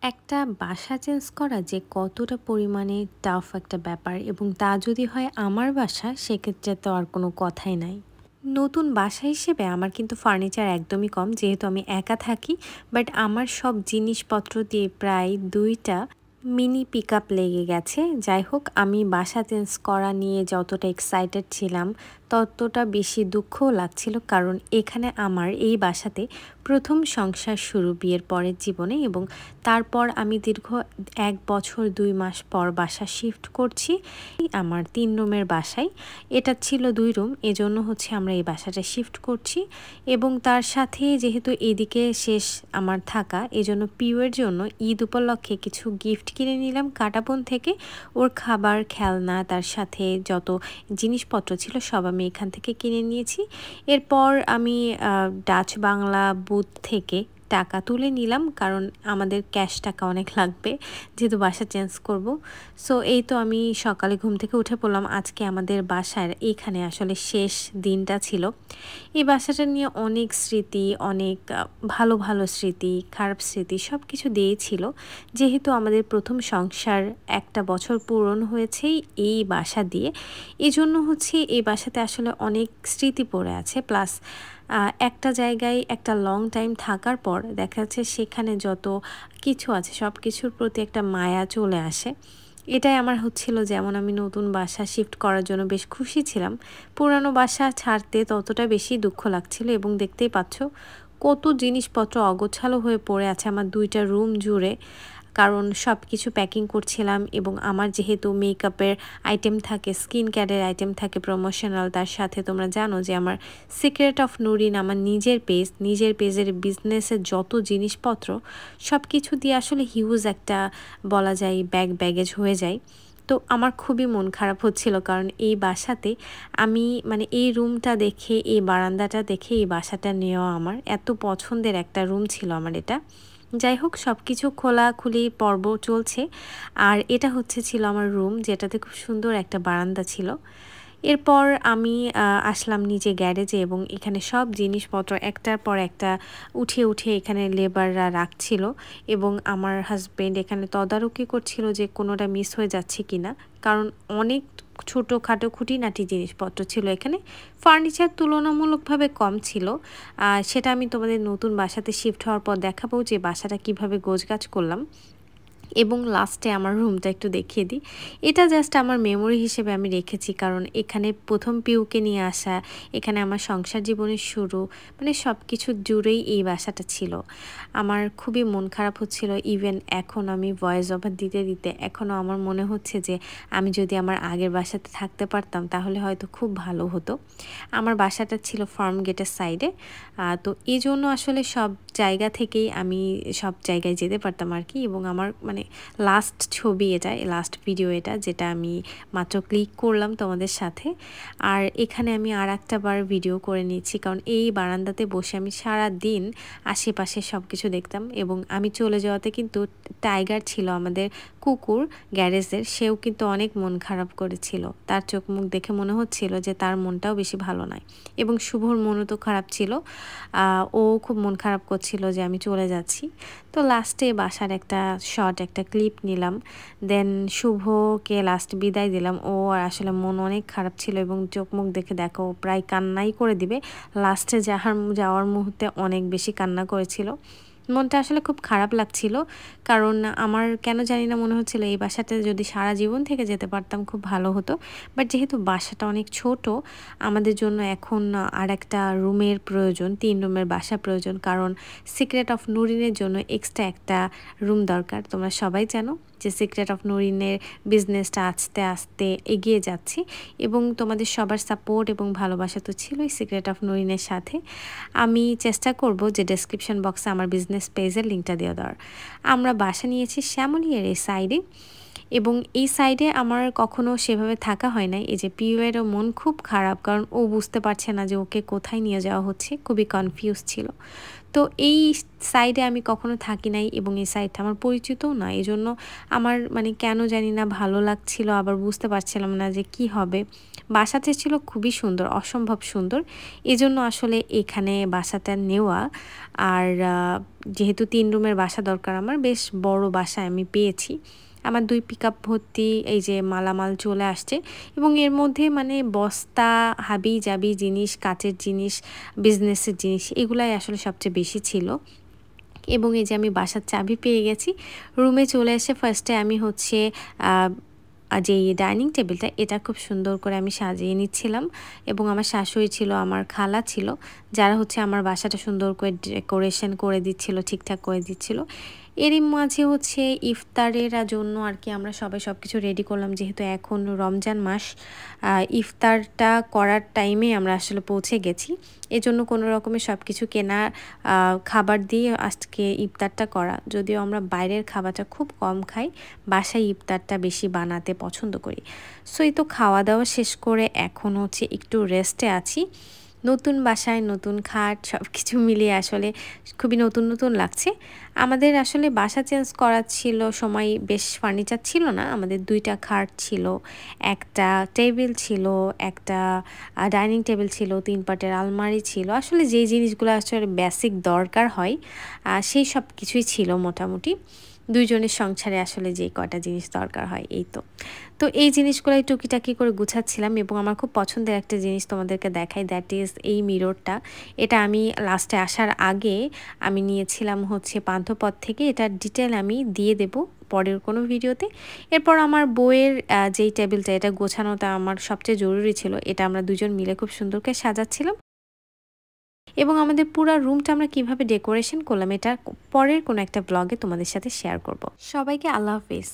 একটা বাসা চেঞ্জ করা যে কতটা পরিমাণে টাফ একটা ব্যাপার এবং তা যদি হয় আমার বাসা সেক্ষেত্রে তো আর কোনো কথাই নাই। নতুন বাসা হিসেবে আমার কিন্তু ফার্নিচার একদমই কম যেহেতু আমি একা থাকি। বাট আমার সব জিনিসপত্র দিয়ে প্রায় ২টা মিনি পিকআপ লেগে গেছে। যাই হোক, আমি বাসা চেঞ্জ করা নিয়ে যতটা এক্সাইটেড ছিলাম ততটা বেশি দুঃখও লাগছিল, কারণ এখানে আমার এই বাসাতে প্রথম সংসার শুরু বিয়ের পরের জীবনে এবং তারপর আমি দীর্ঘ ১ বছর ২ মাস পর বাসা শিফট করছি আমার ৩ রুমের বাসায়। এটা ছিল ২ রুম, এজন্য হচ্ছে আমরা এই বাসাটা শিফট করছি এবং তার সাথে যেহেতু এদিকে শেষ আমার থাকা, এজন্য পিউয়ের জন্য ঈদ উপলক্ষে কিছু গিফট কিনে নিলাম কাটাবন থেকে। ওর খাবার, খেলনা, তার সাথে যত জিনিসপত্র ছিল সব আমি এখান থেকে কিনে নিয়েছি। এরপর আমি ডাচ বাংলা বুথ থেকে টাকা তুলে নিলাম, কারণ আমাদের ক্যাশ টাকা অনেক লাগবে যেহেতু বাসা চেঞ্জ করব। সো এই তো আমি সকালে ঘুম থেকে উঠে পড়লাম। আজকে আমাদের বাসার এইখানে আসলে শেষ দিনটা ছিল। এই বাসাটা নিয়ে অনেক স্মৃতি, অনেক ভালো ভালো স্মৃতি, খারাপ স্মৃতি সব কিছু দিয়েছিল। যেহেতু আমাদের প্রথম সংসার ১টা বছর পূরণ হয়েছে এই বাসা দিয়ে, এজন্য হচ্ছে এই বাসাতে আসলে অনেক স্মৃতি পড়ে আছে। প্লাস একটা জায়গায় একটা লং টাইম থাকার পর দেখা যাচ্ছে সেখানে যত কিছু আছে সব কিছুর প্রতি একটা মায়া চলে আসে। এটাই আমার হচ্ছিল, যেমন আমি নতুন বাসা শিফট করার জন্য বেশ খুশি ছিলাম, পুরানো বাসা ছাড়তে ততটা বেশি দুঃখ লাগছিল। এবং দেখতেই পাচ্ছ কত জিনিসপত্র অগোছালো হয়ে পড়ে আছে আমার ২টা রুম জুড়ে, কারণ সব কিছু প্যাকিং করছিলাম। এবং আমার যেহেতু মেকআপের আইটেম থাকে, স্কিন কেয়ারের আইটেম থাকে প্রমোশনাল, তার সাথে তোমরা জানো যে আমার সিক্রেট অফ নুরিন আমার নিজের পেজ, নিজের পেজের বিজনেসের যত জিনিসপত্র সব কিছু দিয়ে আসলে হিউজ একটা বলা যায় ব্যাগেজ হয়ে যায়। তো আমার খুবই মন খারাপ হচ্ছিল, কারণ এই বাসাতে আমি মানে এই রুমটা দেখে, এই বারান্দাটা দেখে এই বাসাটা নেওয়া আমার এত পছন্দের একটা রুম ছিল আমার এটা। যাই হোক, সব কিছু খোলাখুলি পর্ব চলছে। আর এটা ছিল আমার রুম, যেটাতে খুব সুন্দর একটা বারান্দা ছিল। এরপর আমি আসলাম নিচে গ্যারেজে এবং এখানে সব জিনিসপত্র একটার পর একটা উঠিয়ে উঠিয়ে এখানে লেবাররা রাখছিল এবং আমার হাজবেন্ড এখানে তদারকি করছিল যে কোনোটা মিস হয়ে যাচ্ছে কিনা, কারণ অনেক ছোটোখাটো খুঁটিনাটি জিনিসপত্র ছিল এখানে। ফার্নিচার তুলনামূলকভাবে কম ছিল। সেটা আমি তোমাদের নতুন বাসাতে শিফট হওয়ার পর দেখাবো যে বাসাটা কিভাবে গোছগাছ করলাম। এবং লাস্টে আমার রুমটা একটু দেখিয়ে দিই। এটা জাস্ট আমার মেমোরি হিসেবে আমি রেখেছি, কারণ এখানে প্রথম পিউকে নিয়ে আসা, এখানে আমার সংসার জীবনের শুরু, মানে সব কিছু জুড়েই এই বাসাটা ছিল। আমার খুবই মন খারাপ হচ্ছিল। ইভেন এখন আমি ভয়েস ওভার দিতে দিতে এখনও আমার মনে হচ্ছে যে আমি যদি আমার আগের বাসাতে থাকতে পারতাম তাহলে হয়তো খুব ভালো হতো। আমার বাসাটা ছিল ফার্ম গেটের সাইডে, তো এই জন্য আসলে সব জায়গা থেকেই আমি সব জায়গায় যেতে পারতাম আর কি। এবং আমার মানে লাস্ট ছবি এটা, লাস্ট ভিডিও এটা, যেটা আমি মাত্র ক্লিক করলাম তোমাদের সাথে। আর এখানে আমি আর একটা বার ভিডিও করে নিচ্ছি, কারণ এই বারান্দাতে বসে আমি সারা দিন আশেপাশে সব কিছু দেখতাম। এবং আমি চলে যাওয়াতে কিন্তু টাইগার ছিল আমাদের কুকুর গ্যারেজের, সেও কিন্তু অনেক মন খারাপ করেছিল। তার চোখ মুখ দেখে মনে হচ্ছিল যে তার মনটাও বেশি ভালো নয়। এবং শুভর মনও তো খারাপ ছিল, ও খুব মন খারাপ করছিল যে আমি চলে যাচ্ছি। তো লাস্টে বাসার একটা শর্ট একটা ক্লিপ নিলাম, দেন শুভকে লাস্ট বিদায় দিলাম। ও আর আসলে মন অনেক খারাপ ছিল এবং চোখ মুখ দেখে দেখো প্রায় কান্নাই করে দিবে। লাস্টে যাওয়ার মুহূর্তে অনেক বেশি কান্না করেছিল। মনটা আসলে খুব খারাপ লাগছিল, কারণ আমার কেন জানি না মনে হচ্ছিল এই বাসাতে যদি সারা জীবন থেকে যেতে পারতাম খুব ভালো হতো। বাট যেহেতু বাসাটা অনেক ছোট, আমাদের জন্য এখন আর একটা রুমের প্রয়োজন, ৩ রুমের বাসা প্রয়োজন, কারণ সিক্রেট অফ নুরিনের জন্য এক্সট্রা একটা রুম দরকার। তোমরা সবাই জানো যে সিক্রেট অফ নুরিনের বিজনেসটা আস্তে আস্তে এগিয়ে যাচ্ছে এবং তোমাদের সবার সাপোর্ট এবং ভালোবাসা তো ছিলই সিক্রেট অফ নুরিনের সাথে। আমি চেষ্টা করব যে ডেসক্রিপশন বক্সে আমার বিজনেস পেজের লিঙ্কটা দিয়ে দেওয়ার। আমরা বাসা নিয়েছি শ্যামলিয়ার এই সাইডে। এবং এই সাইডে আমার কখনো সেভাবে থাকা হয় নাই। এই যে পিউয়েরও মন খুব খারাপ, কারণ ও বুঝতে পারছে না যে ওকে কোথায় নিয়ে যাওয়া হচ্ছে, খুবই কনফিউজ ছিল। তো এই সাইডে আমি কখনো থাকি নাই এবং এই সাইডটা আমার পরিচিতও না, এই জন্য আমার মানে কেন জানি না ভালো লাগছিল, আবার বুঝতে পারছিলাম না যে কি হবে। বাসাটা ছিল খুবই সুন্দর, অসম্ভব সুন্দর, এজন্য আসলে এখানে বাসাটা নেওয়া। আর যেহেতু 3 রুমের বাসা দরকার, আমার বেশ বড় বাসা আমি পেয়েছি। আমার 2 পিকআপ ভর্তি এই যে মালামাল চলে আসছে এবং এর মধ্যে মানে বস্তা, হাবি-জাবি জিনিস, কাচের জিনিস, বিজনেসের জিনিস এগুলাই আসলে সবচেয়ে বেশি ছিল। এবং এই যে আমি বাসার চাবি পেয়ে গেছি। রুমে চলে এসে ফার্স্টে আমি হচ্ছে আ যে ডাইনিং টেবিলটা এটা খুব সুন্দর করে আমি সাজিয়ে নিচ্ছিলাম এবং আমার শাশুড়ি ছিল, আমার খালা ছিল, যারা হচ্ছে আমার বাসাটা সুন্দর করে ডেকোরেশন করে দিচ্ছিল, ঠিকঠাক করে দিচ্ছিল। এরই মাঝে হচ্ছে ইফতারের জন্য আর কি আমরা সবাই সবকিছু রেডি করলাম, যেহেতু এখন রমজান মাস। ইফতারটা করার টাইমে আমরা আসলে পৌঁছে গেছি, এজন্য কোনো রকমে সব কিছু কেনা খাবার দিয়ে আজকে ইফতারটা করা। যদিও আমরা বাইরের খাবারটা খুব কম খাই, বাসায় ইফতারটা বেশি বানাতে পছন্দ করি। সো এই তো খাওয়া দাওয়া শেষ করে এখন হচ্ছে একটু রেস্টে আছি। নতুন বাসায় নতুন খাট সব কিছু মিলিয়ে আসলে খুবই নতুন নতুন লাগছে। আমাদের আসলে বাসা চেঞ্জ করার ছিল সময়, বেশ ফার্নিচার ছিল না। আমাদের 2টা খাট ছিল, একটা টেবিল ছিল, একটা ডাইনিং টেবিল ছিল, 3 পাটের আলমারি ছিল। আসলে যেই জিনিসগুলো আসলে বেসিক দরকার হয় সেই সব কিছুই ছিল মোটামুটি। 2 জনের সংসারে আসলে যে কয়টা জিনিস দরকার হয় এই তো। তো এই জিনিসগুলাই টুকিটাকি করে গুছাচ্ছিলাম এবং আমার খুব পছন্দের একটা জিনিস তোমাদেরকে দেখাই, দ্যাট ইজ এই মিররটা। এটা আমি লাস্টে আসার আগে আমি নিয়েছিলাম হচ্ছে পান্থপথ থেকে। এটার ডিটেল আমি দিয়ে দেব পরের কোনো ভিডিওতে। এরপর আমার বইয়ের যেই টেবিলটা, এটা গোছানোটা আমার সবচেয়ে জরুরি ছিল। এটা আমরা 2 জন মিলে খুব সুন্দর করে সাজাচ্ছিলাম এবং আমাদের পুরা রুমটা আমরা কিভাবে ডেকোরেশন করলাম এটা পরের কোনো একটা ব্লগে তোমাদের সাথে শেয়ার করব। সবাইকে আল্লাহ হাফেজ।